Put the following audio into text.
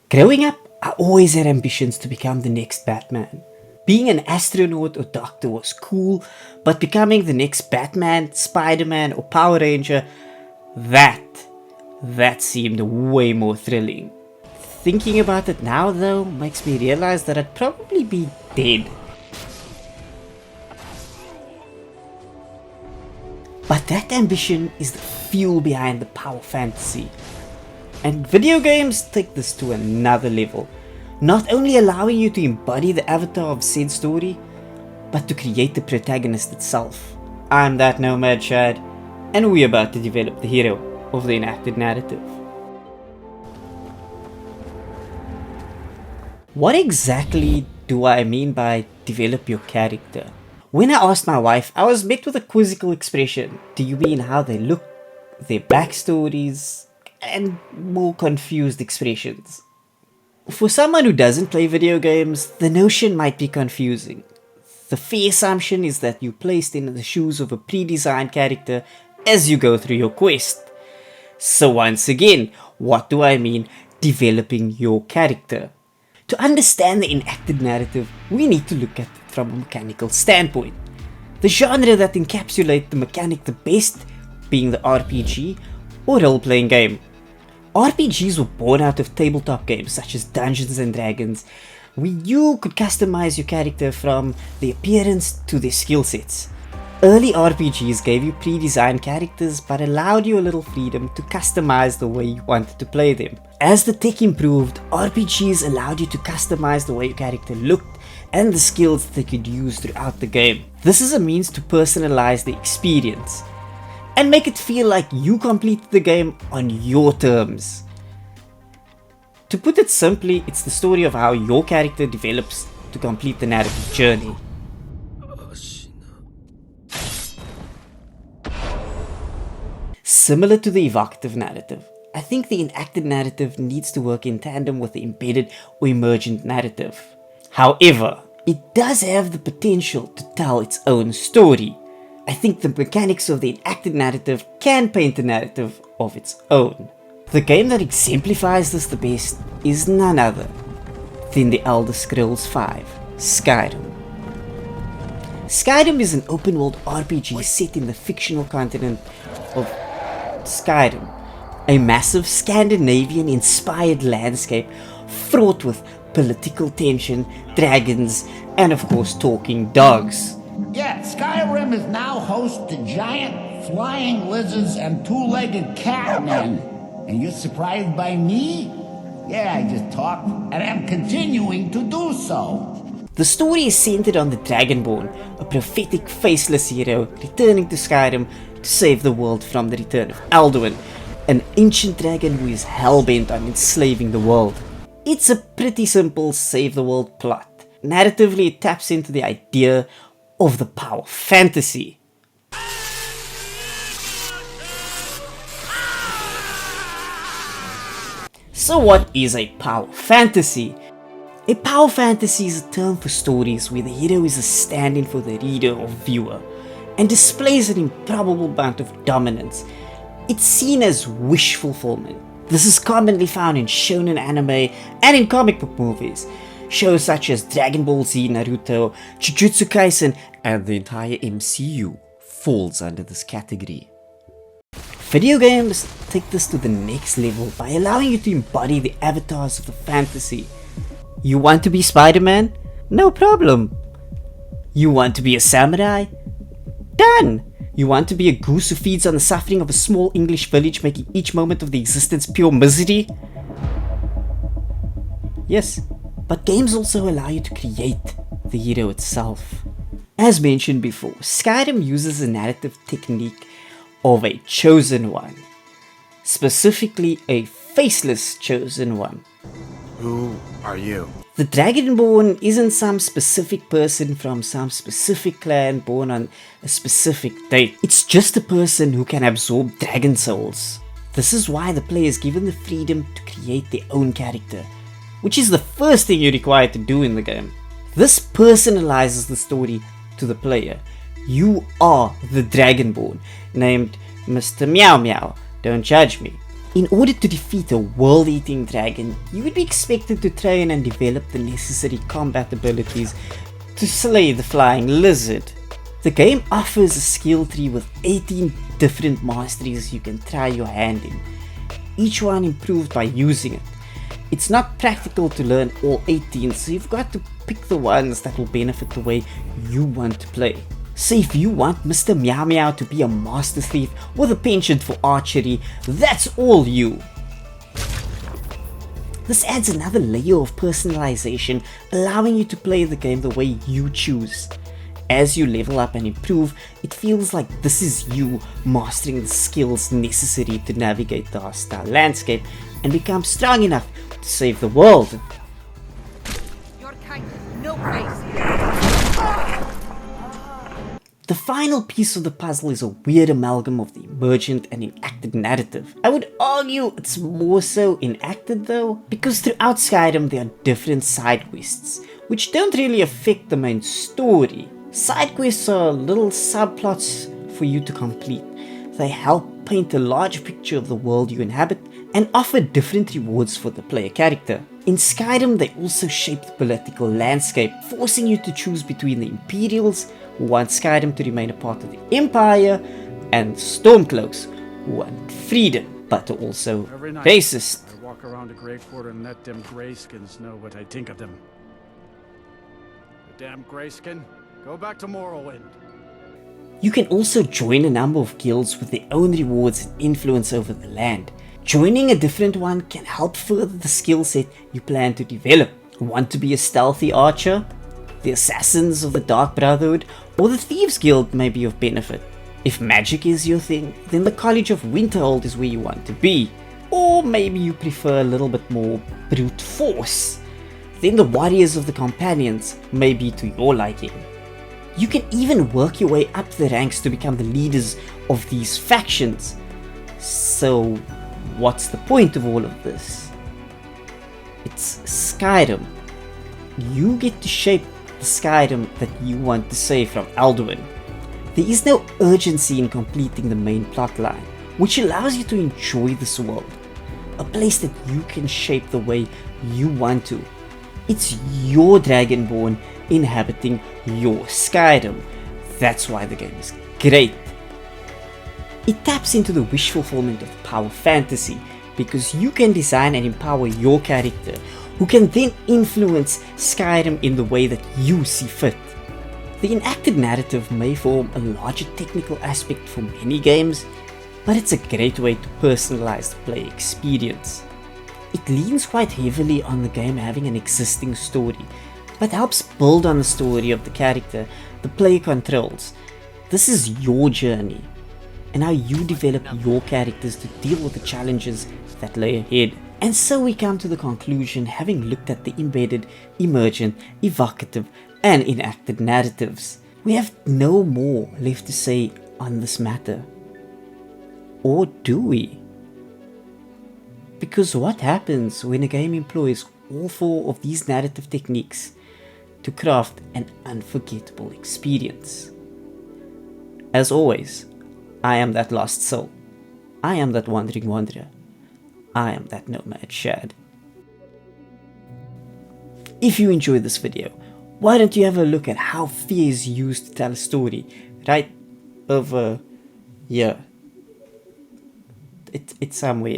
Growing up, I always had ambitions to become the next Batman. Being an astronaut or doctor was cool, but becoming the next Batman, Spider-Man or Power Ranger, that seemed way more thrilling. Thinking about it now though makes me realize that I'd probably be dead. But that ambition is the fuel behind the power fantasy. And video games take this to another level, not only allowing you to embody the avatar of said story, but to create the protagonist itself. I'm that Nomad Shad, and we're about to develop the hero of the enacted narrative. What exactly do I mean by develop your character? When I asked my wife, I was met with a quizzical expression. Do you mean how they look, their backstories, and more confused expressions? For someone who doesn't play video games, the notion might be confusing. The fair assumption is that you're placed in the shoes of a pre-designed character as you go through your quest. So once again, what do I mean developing your character? To understand the enacted narrative, we need to look at it from a mechanical standpoint. The genre that encapsulates the mechanic the best being the RPG or role-playing game. RPGs were born out of tabletop games such as Dungeons and Dragons, where you could customize your character from their appearance to their skill sets. Early RPGs gave you pre-designed characters but allowed you a little freedom to customize the way you wanted to play them. As the tech improved, RPGs allowed you to customize the way your character looked and the skills that they could use throughout the game. This is a means to personalize the experience and make it feel like you completed the game on your terms. To put it simply, it's the story of how your character develops to complete the narrative journey. Similar to the evocative narrative, I think the enacted narrative needs to work in tandem with the embedded or emergent narrative. However, it does have the potential to tell its own story. I think the mechanics of the enacted narrative can paint a narrative of its own. The game that exemplifies this the best is none other than the Elder Scrolls V, Skyrim. Skyrim is an open-world RPG set in the fictional continent of Skyrim, a massive Scandinavian-inspired landscape fraught with political tension, dragons, and of course talking dogs. Yeah, Skyrim is now host to giant flying lizards and two-legged catmen. And you're surprised by me? Yeah, I just talked, and I'm continuing to do so. The story is centered on the Dragonborn, a prophetic faceless hero returning to Skyrim to save the world from the return of Alduin, an ancient dragon who is hell-bent on enslaving the world. It's a pretty simple save the world plot. Narratively, it taps into the idea of the power fantasy. So what is a power fantasy? A power fantasy is a term for stories where the hero is a stand-in for the reader or viewer and displays an improbable amount of dominance. It's seen as wish fulfillment. This is commonly found in shonen anime and in comic book movies. Shows such as Dragon Ball Z, Naruto, Jujutsu Kaisen, and the entire MCU falls under this category. Video games take this to the next level by allowing you to embody the avatars of the fantasy. You want to be Spider-Man? No problem. You want to be a samurai? Done! You want to be a goose who feeds on the suffering of a small English village, making each moment of the existence pure misery? Yes, but games also allow you to create the hero itself. As mentioned before, Skyrim uses a narrative technique of a chosen one. Specifically, a faceless chosen one. Who are you? The Dragonborn isn't some specific person from some specific clan born on a specific date. It's just a person who can absorb dragon souls. This is why the player is given the freedom to create their own character, which is the first thing you're required to do in the game. This personalizes the story to the player. You are the Dragonborn, named Mr. Meow Meow, don't judge me. In order to defeat a world-eating dragon, you would be expected to train and develop the necessary combat abilities to slay the flying lizard. The game offers a skill tree with 18 different masteries you can try your hand in, each one improved by using it. It's not practical to learn all 18, so you've got to pick the ones that will benefit the way you want to play. So if you want Mr. Meow Meow to be a master thief with a penchant for archery, that's all you. This adds another layer of personalization, allowing you to play the game the way you choose. As you level up and improve, it feels like this is you mastering the skills necessary to navigate the hostile landscape and become strong enough to save the world. Your kind, no place. The final piece of the puzzle is a weird amalgam of the emergent and enacted narrative. I would argue it's more so enacted though, because throughout Skyrim there are different side quests, which don't really affect the main story. Side quests are little subplots for you to complete. They help paint a large picture of the world you inhabit and offer different rewards for the player character. In Skyrim they also shape the political landscape, forcing you to choose between the Imperials, who want Skyrim to remain a part of the Empire, and Stormcloaks, who want freedom, but are also Every night, racist. I walk around the Grey Quarter and let them Greyskins know what I think of them. The damn Greyskin, go back to Morrowind. You can also join a number of guilds with their own rewards and influence over the land. Joining a different one can help further the skill set you plan to develop. Want to be a stealthy archer? The Assassins of the Dark Brotherhood or the Thieves Guild may be of benefit. If magic is your thing, then the College of Winterhold is where you want to be. Or maybe you prefer a little bit more brute force. Then the Warriors of the Companions may be to your liking. You can even work your way up the ranks to become the leaders of these factions. So what's the point of all of this? It's Skyrim. You get to shape the Skyrim that you want to save from Alduin. There is no urgency in completing the main plotline, which allows you to enjoy this world, a place that you can shape the way you want to. It's your Dragonborn inhabiting your Skyrim. That's why the game is great. It taps into the wish fulfillment of power fantasy, because you can design and empower your character, who can then influence Skyrim in the way that you see fit. The enacted narrative may form a larger technical aspect for many games, but it's a great way to personalize the play experience. It leans quite heavily on the game having an existing story, but helps build on the story of the character the player controls. This is your journey, and how you develop your characters to deal with the challenges that lay ahead. And so we come to the conclusion, having looked at the embedded, emergent, evocative and enacted narratives. We have no more left to say on this matter. Or do we? Because what happens when a game employs all four of these narrative techniques to craft an unforgettable experience? As always, I am that lost soul. I am that wandering wanderer. I am that nomad shad. If you enjoyed this video, why don't you have a look at how fear is used to tell a story right over here. It's somewhere.